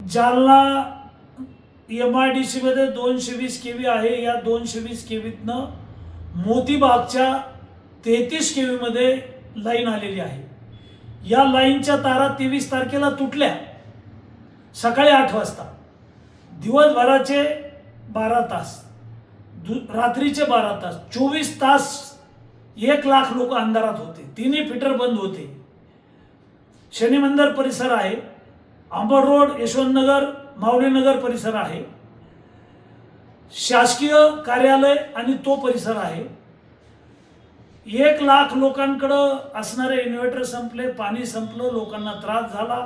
Jalna MIDC मध्ये 220 kV आहे. या 220 kVतनं मोतीबागच्या 33 kV मध्ये लाईन आलेली आहे. या लाईनच्या तारा 23 तारखेला तुटल्या सकाळी 8 वाजता. दिवसभराचे 12 तास, रात्रीचे 12 तास, 24 तास 1 लाख लोक अंधारात होते. तिन्ही फिटर बंद होते. शनी मंदिर परिसर आहे, अंबड रोड, यशवंतनगर, माऊलीनगर परिसर आहे, शासकीय कार्यालय आणि तो परिसर आहे. 1 लाख लोकांकडं असणारे इन्व्हर्टर संपले, पाणी संपलं, लोकांना त्रास झाला.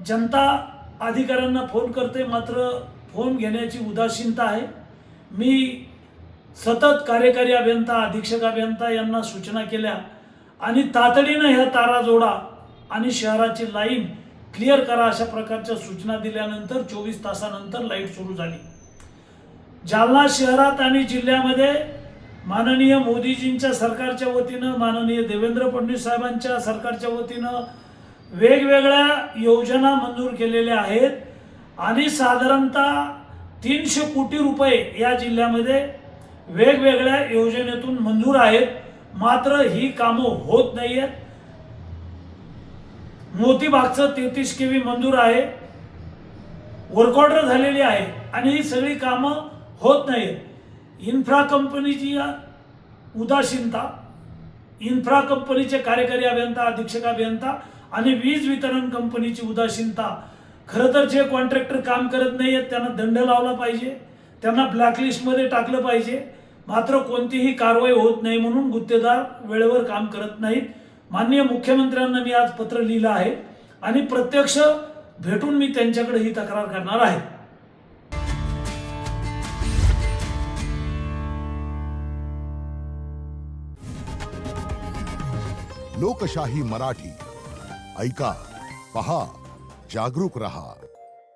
जनता अधिकाऱ्यांना फोन करते, मात्र फोन घेण्याची उदासीनता आहे. मी सतत कार्यकारी अभियंता, अधीक्षक अभियंता यांना सूचना केल्या आणि तातडीनं ह्या तारा जोडा आणि शहराची लाईन क्लिअर करा अशा प्रकारच्या सूचना दिल्यानंतर 24 तासानंतर लाईट सुरू झाली. जालना शहरात आणि जिल्ह्यामध्ये माननीय मोदीजींच्या सरकारच्या वतीनं, माननीय देवेंद्र फडणवीस साहेबांच्या सरकारच्या वतीनं वेगवेगळ्या योजना मंजूर केलेल्या आहेत आणि साधारणतः 300 कोटी रुपये या जिल्ह्यामध्ये वेगवेगळ्या योजनेतून मंजूर आहेत. मात्र ही कामं होत नाही आहेत. मोतीबागचं 33 kV मंजूर आहे, वर्क ऑर्डर झालेली आहे आणि ही सगळी कामं होत नाहीत. इन्फ्रा कंपनीची उदासीनता, इन्फ्रा कंपनीचे कार्यकारी अभियंता, अधीक्षक अभियंता आणि वीज वितरण कंपनीची उदासीनता. खरं तर जे कॉन्ट्रॅक्टर काम करत नाही आहेत त्यांना दंड लावला पाहिजे, त्यांना ब्लॅकलिस्टमध्ये टाकलं पाहिजे. मात्र कोणतीही कारवाई होत नाही म्हणून गुत्तेदार वेळेवर काम करत नाहीत. माननीय मुख्यमंत्र्यांना मी आज पत्र लिहिलं आहे आणि प्रत्यक्ष भेटून मी त्यांच्याकडे ही तक्रार करणार आहे. लोकशाही मराठी ऐका, पहा, जागरूक रहा.